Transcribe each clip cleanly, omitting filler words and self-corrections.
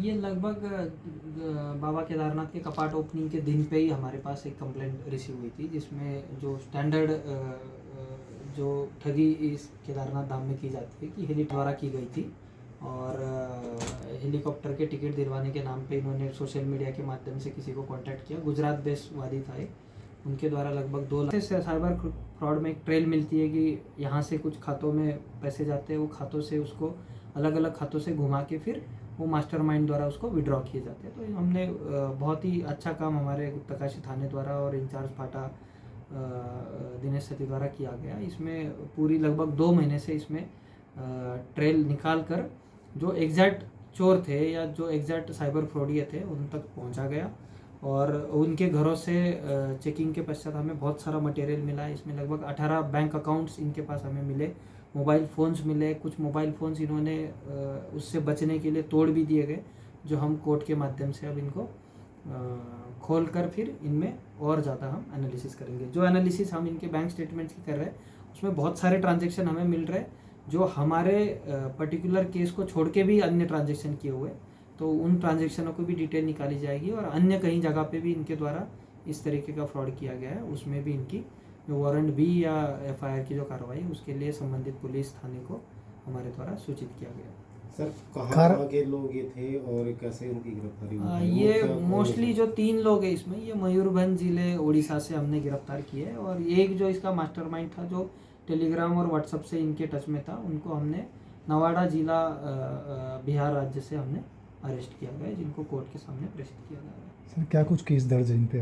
ये लगभग बाबा केदारनाथ के कपाट ओपनिंग के दिन पे ही हमारे पास एक कंप्लेंट रिसीव हुई थी, जिसमें जो स्टैंडर्ड जो ठगी इस केदारनाथ धाम में की जाती है कि हेली द्वारा की गई थी और हेलीकॉप्टर के टिकट दिलवाने के नाम पे इन्होंने सोशल मीडिया के माध्यम से किसी को कांटेक्ट किया। गुजरात बेस्ड वादी था एक, उनके द्वारा लगभग 2 लाख से साइबर फ्रॉड में एक ट्रेल मिलती है कि यहाँ से कुछ खातों में पैसे जाते हैं, वो खातों से उसको अलग अलग खातों से घुमा के फिर वो मास्टरमाइंड द्वारा उसको विड्रॉ किए जाते हैं। तो हमने बहुत ही अच्छा काम हमारे गुप्तकाशी थाने द्वारा और इंचार्ज फाटा दिनेश सती द्वारा किया गया। इसमें पूरी लगभग 2 महीने से इसमें ट्रेल निकाल कर जो एग्जैक्ट चोर थे या जो एग्जैक्ट साइबर फ्रॉडिये थे उन तक पहुंचा गया और उनके घरों से चेकिंग के पश्चात हमें बहुत सारा मटेरियल मिला। इसमें लगभग 18 बैंक अकाउंट्स इनके पास हमें मिले, मोबाइल फ़ोन्स मिले। कुछ मोबाइल फ़ोन्स इन्होंने उससे बचने के लिए तोड़ भी दिए गए, जो हम कोर्ट के माध्यम से अब इनको खोल कर फिर इनमें और ज़्यादा हम एनालिसिस करेंगे। जो एनालिसिस हम इनके बैंक स्टेटमेंट्स की कर रहे हैं उसमें बहुत सारे ट्रांजेक्शन हमें मिल रहे हैं जो हमारे पर्टिकुलर केस को छोड़ के भी अन्य ट्रांजेक्शन किए हुए, तो उन ट्रांजेक्शनों को भी डिटेल निकाली जाएगी और अन्य कहीं जगह पे भी इनके द्वारा इस तरीके का फ्रॉड किया गया है उसमें भी इनकी जो वारंट बी या एफआईआर की जो कार्रवाई उसके लिए संबंधित पुलिस थाने को हमारे द्वारा सूचित किया गया। सर कहाँ के लोग ये थे और कैसे उनकी गिरफ्तारी हुई? ये मोस्टली जो 3 लोग हैं इसमें, ये मयूरभंज जिले उड़ीसा से हमने गिरफ्तार किए है और एक जो इसका मास्टरमाइंड था जो टेलीग्राम और व्हाट्सएप से इनके टच में था, उनको हमने नवाड़ा जिला बिहार राज्य से हमने अरेस्ट किया गया, जिनको कोर्ट के सामने प्रेषित किया गया। सर क्या कुछ केस दर्ज है इन पे?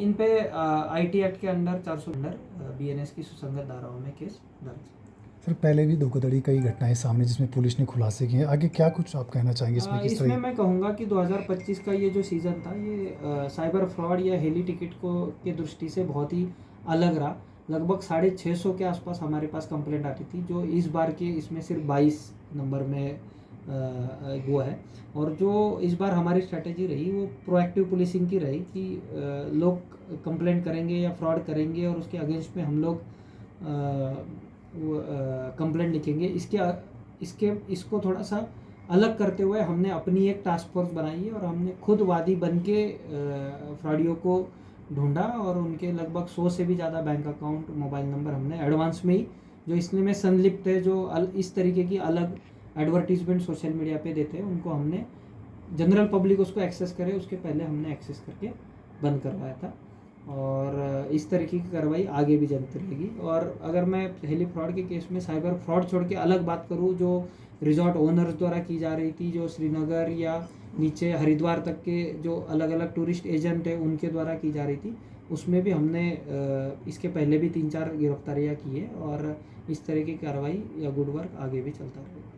इन पे आईटी एक्ट के अंडर 400 अंडर बीएनएस की सुसंगत धाराओं में केस दर्ज। सर पहले भी धोखाधड़ी कई घटनाएं सामने जिसमें पुलिस ने खुलासे किए हैं, आगे क्या कुछ आप कहना चाहेंगे इसमें? इसमें मैं कहूँगा कि 2025 का ये जो सीज़न था ये साइबर फ्रॉड या हेली टिकट को के दृष्टि से बहुत ही अलग रहा। लगभग 650 के आसपास हमारे पास कंप्लेंट आती थी, जो इस बार के इसमें सिर्फ 22 नंबर में वो है। और जो इस बार हमारी स्ट्रैटेजी रही वो प्रोएक्टिव पुलिसिंग की रही कि लोग कंप्लेंट करेंगे या फ्रॉड करेंगे और उसके अगेंस्ट में हम लोग कंप्लेंट लिखेंगे। इसको थोड़ा सा अलग करते हुए हमने अपनी एक टास्क फोर्स बनाई है और हमने खुद वादी बन के फ्रॉडियों को ढूंढा और उनके लगभग 100 से भी ज़्यादा बैंक अकाउंट, मोबाइल नंबर हमने एडवांस में ही जो इसमें में संलिप्त है, जो इस तरीके की अलग एडवर्टीजमेंट सोशल मीडिया पे देते हैं, उनको हमने जनरल पब्लिक उसको एक्सेस करे उसके पहले हमने एक्सेस करके बंद करवाया था। और इस तरीके की कार्रवाई आगे भी चलती रहेगी। और अगर मैं हेली फ्रॉड के केस में साइबर फ्रॉड छोड़ के अलग बात करूं, जो रिजॉर्ट ओनर्स द्वारा की जा रही थी, जो श्रीनगर या नीचे हरिद्वार तक के जो अलग अलग टूरिस्ट एजेंट है उनके द्वारा की जा रही थी, उसमें भी हमने इसके पहले भी 3-4 गिरफ्तारियाँ की है और इस तरह की कार्रवाई या गुड वर्क आगे भी चलता रहेगा।